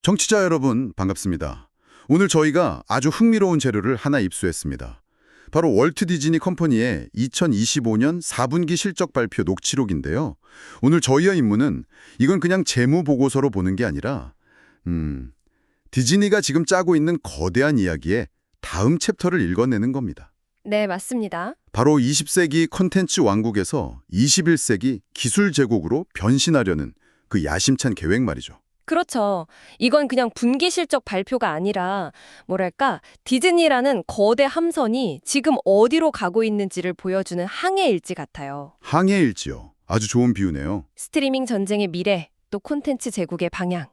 정치자 여러분, 반갑습니다. 오늘 저희가 아주 흥미로운 재료를 하나 입수했습니다. 바로 월트 디즈니 컴퍼니의 2025년 4분기 실적 발표 녹취록인데요. 오늘 저희의 임무는 이건 그냥 재무 보고서로 보는 게 아니라 디즈니가 지금 짜고 있는 거대한 이야기의 다음 챕터를 읽어내는 겁니다. 네, 맞습니다. 바로 20세기 콘텐츠 왕국에서 21세기 기술 제국으로 변신하려는 그 야심찬 계획 말이죠. 그렇죠. 이건 그냥 분기 실적 발표가 아니라 뭐랄까 디즈니라는 거대 함선이 지금 어디로 가고 있는지를 보여주는 항해 일지 같아요. 항해일지요. 아주 좋은 비유네요. 스트리밍 전쟁의 미래, 또 콘텐츠 제국의 방향,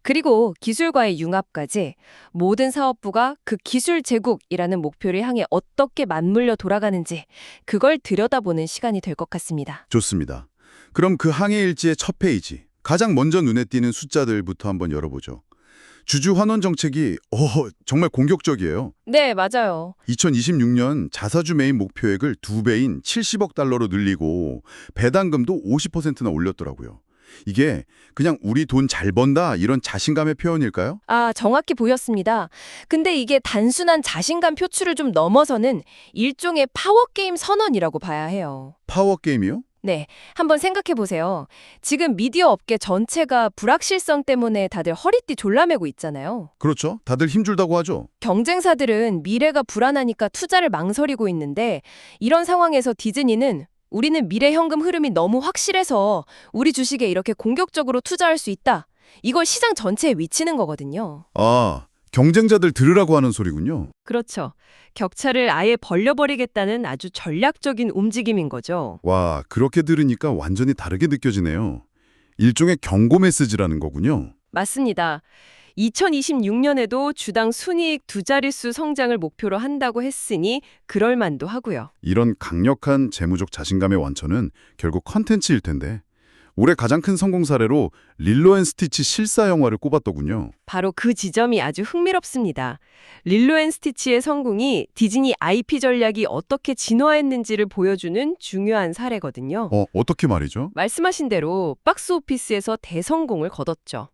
그리고 기술과의 융합까지 모든 사업부가 그 기술 제국이라는 목표를 향해 어떻게 맞물려 돌아가는지 그걸 들여다보는 시간이 될 것 같습니다. 좋습니다. 그럼 그 항해일지의 첫 페이지, 가장 먼저 눈에 띄는 숫자들부터 한번 열어보죠. 주주 환원 정책이 정말 공격적이에요. 네, 맞아요. 2026년 자사주 매입 목표액을 2배인 70억 달러로 늘리고 배당금도 50%나 올렸더라고요. 이게 그냥 우리 돈 잘 번다 이런 자신감의 표현일까요? 아, 정확히 보였습니다. 근데 이게 단순한 자신감 표출을 좀 넘어서는 일종의 파워게임 선언이라고 봐야 해요. 파워게임이요? 네, 한번 생각해 보세요. 지금 미디어 업계 전체가 불확실성 때문에 다들 허리띠 졸라매고 있잖아요. 그렇죠. 다들 힘줄다고 하죠. 경쟁사들은 미래가 불안하니까 투자를 망설이고 있는데 이런 상황에서 디즈니는 우리는 미래 현금 흐름이 너무 확실해서 우리 주식에 이렇게 공격적으로 투자할 수 있다. 이걸 시장 전체에 위치는 거거든요. 아, 경쟁자들 들으라고 하는 소리군요. 그렇죠. 격차를 아예 벌려버리겠다는 아주 전략적인 움직임인 거죠. 와, 그렇게 들으니까 완전히 다르게 느껴지네요. 일종의 경고 메시지라는 거군요. 맞습니다. 2026년에도 주당 순이익 두 자릿수 성장을 목표로 한다고 했으니 그럴 만도 하고요. 이런 강력한 재무적 자신감의 원천은 결국 컨텐츠일 텐데 올해 가장 큰 성공 사례로 릴로 앤 스티치 실사 영화를 꼽았더군요. 바로 그 지점이 아주 흥미롭습니다. 릴로 앤 스티치의 성공이 디즈니 IP 전략이 어떻게 진화했는지를 보여주는 중요한 사례거든요. 어떻게 말이죠? 말씀하신 대로 박스 오피스에서 대성공을 거뒀죠.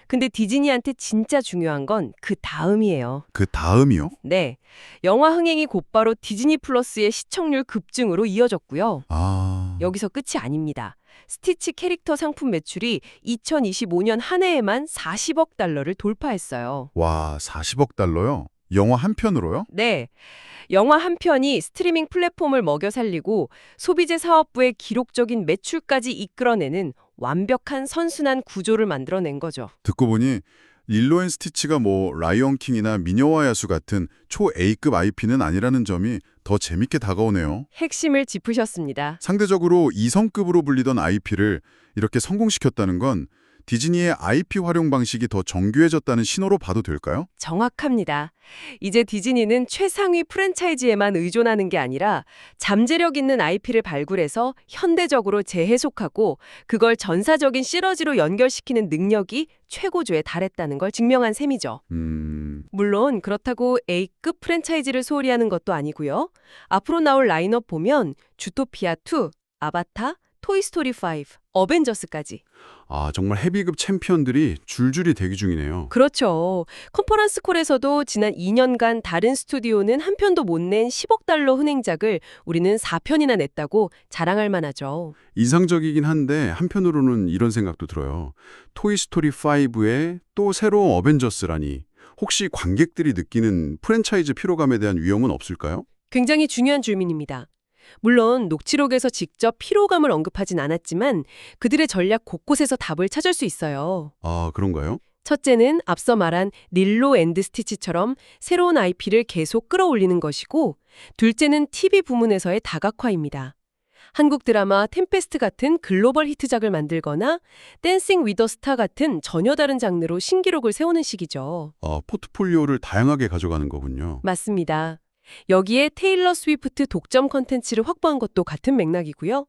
근데 디즈니한테 진짜 중요한 건 그 다음이에요. 그 다음이요? 네. 영화 흥행이 곧바로 디즈니 플러스의 시청률 급증으로 이어졌고요. 아, 여기서 끝이 아닙니다. 스티치 캐릭터 상품 매출이 2025년 한 해에만 40억 달러를 돌파했어요. 와, 40억 달러요? 영화 한 편으로요? 네. 영화 한 편이 스트리밍 플랫폼을 먹여 살리고 소비재 사업부의 기록적인 매출까지 이끌어내는 완벽한 선순환 구조를 만들어낸 거죠. 듣고 보니 릴로 앤 스티치가 라이언 킹이나 미녀와 야수 같은 초 A급 IP는 아니라는 점이 더 재밌게 다가오네요. 핵심을 짚으셨습니다. 상대적으로 2성급으로 불리던 IP를 이렇게 성공시켰다는 건 디즈니의 IP 활용 방식이 더 정교해졌다는 신호로 봐도 될까요? 정확합니다. 이제 디즈니는 최상위 프랜차이즈에만 의존하는 게 아니라 잠재력 있는 IP를 발굴해서 현대적으로 재해석하고 그걸 전사적인 시너지로 연결시키는 능력이 최고조에 달했다는 걸 증명한 셈이죠. 물론 그렇다고 A급 프랜차이즈를 소홀히 하는 것도 아니고요. 앞으로 나올 라인업 보면 주토피아2, 아바타, 토이스토리 5, 어벤져스까지. 아, 정말 헤비급 챔피언들이 줄줄이 대기 중이네요. 그렇죠. 컨퍼런스 콜에서도 지난 2년간 다른 스튜디오는 한 편도 못 낸 10억 달러 흥행작을 우리는 4편이나 냈다고 자랑할 만하죠. 이상적이긴 한데 한편으로는 이런 생각도 들어요. 토이스토리 5에 또 새로운 어벤져스라니. 혹시 관객들이 느끼는 프랜차이즈 피로감에 대한 위험은 없을까요? 굉장히 중요한 질문입니다. 물론 녹취록에서 직접 피로감을 언급하진 않았지만 그들의 전략 곳곳에서 답을 찾을 수 있어요. 아, 그런가요? 첫째는 앞서 말한 릴로 앤드 스티치처럼 새로운 IP를 계속 끌어올리는 것이고, 둘째는 TV 부문에서의 다각화입니다. 한국 드라마 템페스트 같은 글로벌 히트작을 만들거나 댄싱 위더 스타 같은 전혀 다른 장르로 신기록을 세우는 시기죠. 포트폴리오를 다양하게 가져가는 거군요. 맞습니다. 여기에 테일러 스위프트 독점 컨텐츠를 확보한 것도 같은 맥락이고요.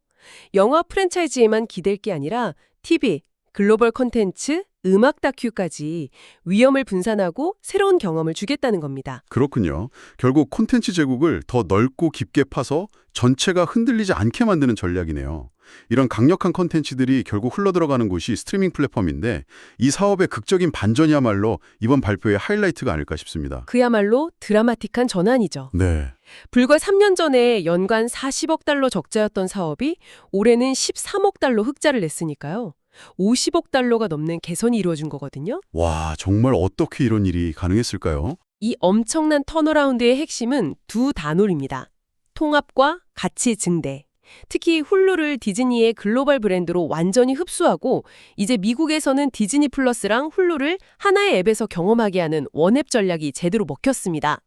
영화 프랜차이즈에만 기댈 게 아니라 TV, 글로벌 컨텐츠, 음악 다큐까지 위험을 분산하고 새로운 경험을 주겠다는 겁니다. 그렇군요. 결국 콘텐츠 제국을 더 넓고 깊게 파서 전체가 흔들리지 않게 만드는 전략이네요. 이런 강력한 콘텐츠들이 결국 흘러들어가는 곳이 스트리밍 플랫폼인데 이 사업의 극적인 반전이야말로 이번 발표의 하이라이트가 아닐까 싶습니다. 그야말로 드라마틱한 전환이죠. 네. 불과 3년 전에 연간 40억 달러 적자였던 사업이 올해는 13억 달러 흑자를 냈으니까요. 50억 달러가 넘는 개선이 이루어진 거거든요. 와, 정말 어떻게 이런 일이 가능했을까요? 이 엄청난 턴어라운드의 핵심은 두 단어입니다. 통합과 가치 증대. 특히 훌루를 디즈니의 글로벌 브랜드로 완전히 흡수하고 이제 미국에서는 디즈니 플러스랑 훌루를 하나의 앱에서 경험하게 하는 원앱 전략이 제대로 먹혔습니다.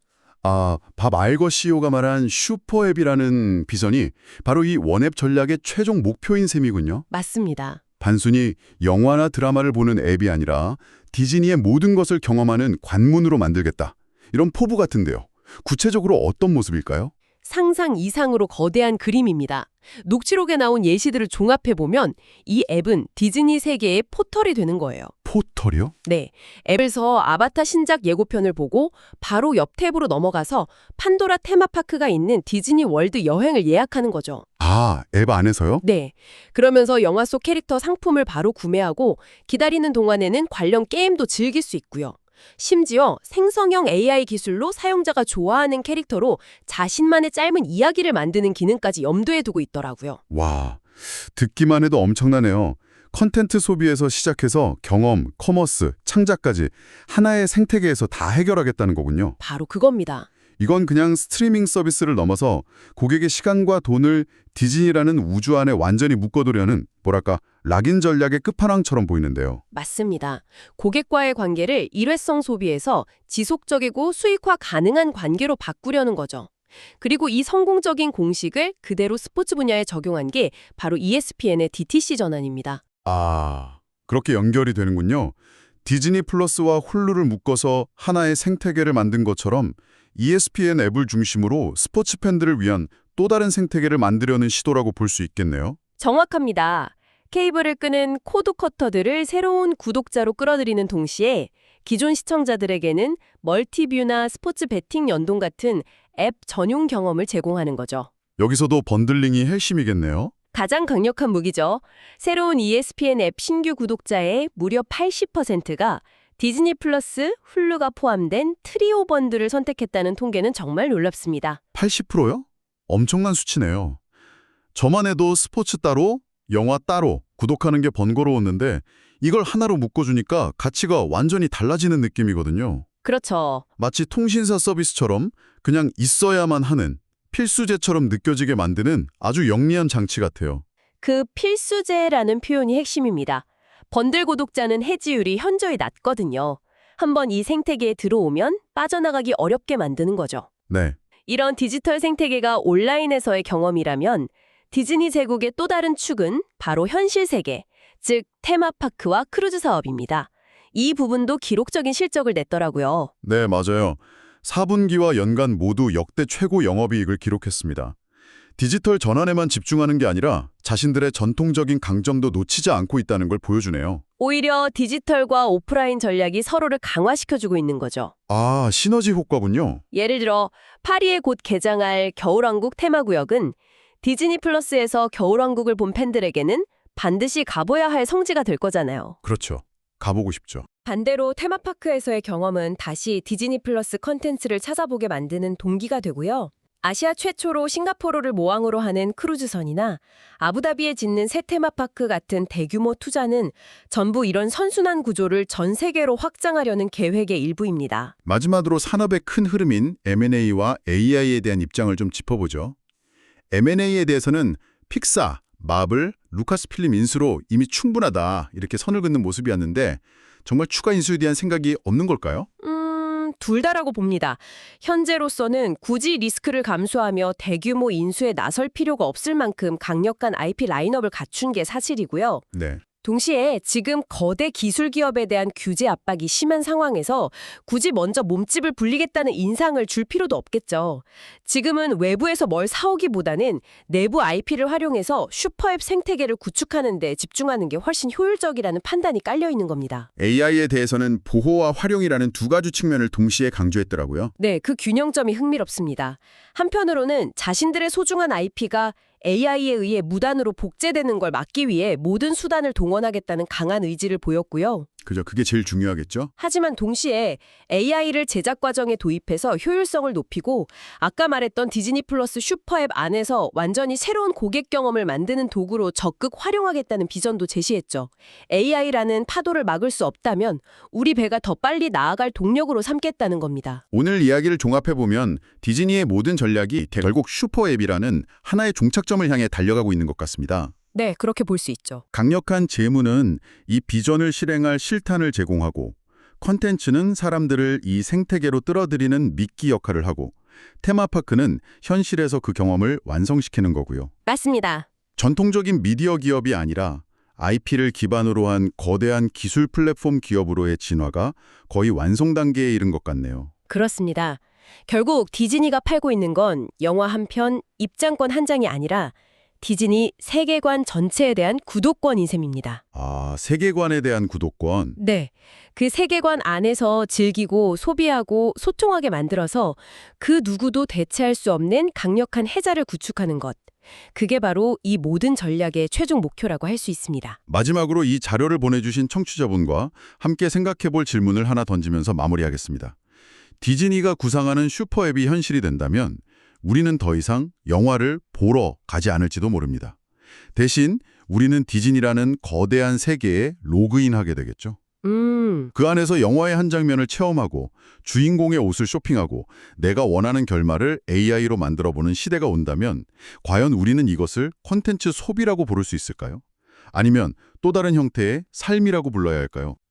밥 알거 CEO가 말한 슈퍼앱이라는 비전이 바로 이 원앱 전략의 최종 목표인 셈이군요. 맞습니다. 단순히 영화나 드라마를 보는 앱이 아니라 디즈니의 모든 것을 경험하는 관문으로 만들겠다. 이런 포부 같은데요. 구체적으로 어떤 모습일까요? 상상 이상으로 거대한 그림입니다. 녹취록에 나온 예시들을 종합해보면 이 앱은 디즈니 세계의 포털이 되는 거예요. 포털이요? 네, 앱에서 아바타 신작 예고편을 보고 바로 옆 탭으로 넘어가서 판도라 테마파크가 있는 디즈니 월드 여행을 예약하는 거죠. 앱 안에서요? 네, 그러면서 영화 속 캐릭터 상품을 바로 구매하고 기다리는 동안에는 관련 게임도 즐길 수 있고요. 심지어 생성형 AI 기술로 사용자가 좋아하는 캐릭터로 자신만의 짧은 이야기를 만드는 기능까지 염두에 두고 있더라고요. 와, 듣기만 해도 엄청나네요. 컨텐츠 소비에서 시작해서 경험, 커머스, 창작까지 하나의 생태계에서 다 해결하겠다는 거군요. 바로 그겁니다. 이건 그냥 스트리밍 서비스를 넘어서 고객의 시간과 돈을 디즈니라는 우주 안에 완전히 묶어두려는 뭐랄까 락인 전략의 끝판왕처럼 보이는데요. 맞습니다. 고객과의 관계를 일회성 소비에서 지속적이고 수익화 가능한 관계로 바꾸려는 거죠. 그리고 이 성공적인 공식을 그대로 스포츠 분야에 적용한 게 바로 ESPN의 DTC 전환입니다. 그렇게 연결이 되는군요. 디즈니 플러스와 훌루를 묶어서 하나의 생태계를 만든 것처럼 ESPN 앱을 중심으로 스포츠 팬들을 위한 또 다른 생태계를 만들려는 시도라고 볼 수 있겠네요. 정확합니다. 케이블을 끄는 코드 커터들을 새로운 구독자로 끌어들이는 동시에 기존 시청자들에게는 멀티뷰나 스포츠 베팅 연동 같은 앱 전용 경험을 제공하는 거죠. 여기서도 번들링이 핵심이겠네요. 가장 강력한 무기죠. 새로운 ESPN 앱 신규 구독자의 무려 80%가 디즈니 플러스, 훌루가 포함된 트리오 번들을 선택했다는 통계는 정말 놀랍습니다. 80%요? 엄청난 수치네요. 저만 해도 스포츠 따로, 영화 따로 구독하는 게 번거로웠는데 이걸 하나로 묶어주니까 가치가 완전히 달라지는 느낌이거든요. 그렇죠. 마치 통신사 서비스처럼 그냥 있어야만 하는 필수제처럼 느껴지게 만드는 아주 영리한 장치 같아요. 그 필수제라는 표현이 핵심입니다. 번들 구독자는 해지율이 현저히 낮거든요. 한번 이 생태계에 들어오면 빠져나가기 어렵게 만드는 거죠. 네. 이런 디지털 생태계가 온라인에서의 경험이라면 디즈니 제국의 또 다른 축은 바로 현실 세계, 즉 테마파크와 크루즈 사업입니다. 이 부분도 기록적인 실적을 냈더라고요. 네, 맞아요. 4분기와 연간 모두 역대 최고 영업이익을 기록했습니다. 디지털 전환에만 집중하는 게 아니라 자신들의 전통적인 강점도 놓치지 않고 있다는 걸 보여주네요. 오히려 디지털과 오프라인 전략이 서로를 강화시켜주고 있는 거죠. 시너지 효과군요. 예를 들어 파리에 곧 개장할 겨울왕국 테마구역은 디즈니 플러스에서 겨울왕국을 본 팬들에게는 반드시 가봐야 할 성지가 될 거잖아요. 그렇죠. 가보고 싶죠. 반대로 테마파크에서의 경험은 다시 디즈니 플러스 컨텐츠를 찾아보게 만드는 동기가 되고요. 아시아 최초로 싱가포르를 모항으로 하는 크루즈선이나 아부다비에 짓는 새 테마파크 같은 대규모 투자는 전부 이런 선순환 구조를 전 세계로 확장하려는 계획의 일부입니다. 마지막으로 산업의 큰 흐름인 M&A와 AI에 대한 입장을 좀 짚어보죠. M&A에 대해서는 픽사, 마블, 루카스필름 인수로 이미 충분하다 이렇게 선을 긋는 모습이었는데 정말 추가 인수에 대한 생각이 없는 걸까요? 둘 다라고 봅니다. 현재로서는 굳이 리스크를 감수하며 대규모 인수에 나설 필요가 없을 만큼 강력한 IP 라인업을 갖춘 게 사실이고요. 네. 동시에 지금 거대 기술 기업에 대한 규제 압박이 심한 상황에서 굳이 먼저 몸집을 불리겠다는 인상을 줄 필요도 없겠죠. 지금은 외부에서 뭘 사오기보다는 내부 IP를 활용해서 슈퍼앱 생태계를 구축하는 데 집중하는 게 훨씬 효율적이라는 판단이 깔려 있는 겁니다. AI에 대해서는 보호와 활용이라는 두 가지 측면을 동시에 강조했더라고요. 네, 그 균형점이 흥미롭습니다. 한편으로는 자신들의 소중한 IP가 AI에 의해 무단으로 복제되는 걸 막기 위해 모든 수단을 동원하겠다는 강한 의지를 보였고요. 그죠. 그게 제일 중요하겠죠? 하지만 동시에 AI를 제작 과정에 도입해서 효율성을 높이고 아까 말했던 디즈니 플러스 슈퍼앱 안에서 완전히 새로운 고객 경험을 만드는 도구로 적극 활용하겠다는 비전도 제시했죠. AI라는 파도를 막을 수 없다면 우리 배가 더 빨리 나아갈 동력으로 삼겠다는 겁니다. 오늘 이야기를 종합해보면 디즈니의 모든 전략이 결국 슈퍼앱이라는 하나의 종착점을 향해 달려가고 있는 것 같습니다. 네, 그렇게 볼 수 있죠. 강력한 재무는 이 비전을 실행할 실탄을 제공하고 컨텐츠는 사람들을 이 생태계로 끌어들이는 미끼 역할을 하고 테마파크는 현실에서 그 경험을 완성시키는 거고요. 맞습니다. 전통적인 미디어 기업이 아니라 IP를 기반으로 한 거대한 기술 플랫폼 기업으로의 진화가 거의 완성 단계에 이른 것 같네요. 그렇습니다. 결국 디즈니가 팔고 있는 건 영화 한 편, 입장권 한 장이 아니라 디즈니 세계관 전체에 대한 구독권인 셈입니다. 아, 세계관에 대한 구독권. 네. 그 세계관 안에서 즐기고 소비하고 소통하게 만들어서 그 누구도 대체할 수 없는 강력한 해자를 구축하는 것. 그게 바로 이 모든 전략의 최종 목표라고 할 수 있습니다. 마지막으로 이 자료를 보내주신 청취자분과 함께 생각해볼 질문을 하나 던지면서 마무리하겠습니다. 디즈니가 구상하는 슈퍼앱이 현실이 된다면 우리는 더 이상 영화를 보러 가지 않을지도 모릅니다. 대신 우리는 디즈니라는 거대한 세계에 로그인하게 되겠죠. 그 안에서 영화의 한 장면을 체험하고 주인공의 옷을 쇼핑하고 내가 원하는 결말을 AI로 만들어보는 시대가 온다면 과연 우리는 이것을 콘텐츠 소비라고 부를 수 있을까요? 아니면 또 다른 형태의 삶이라고 불러야 할까요?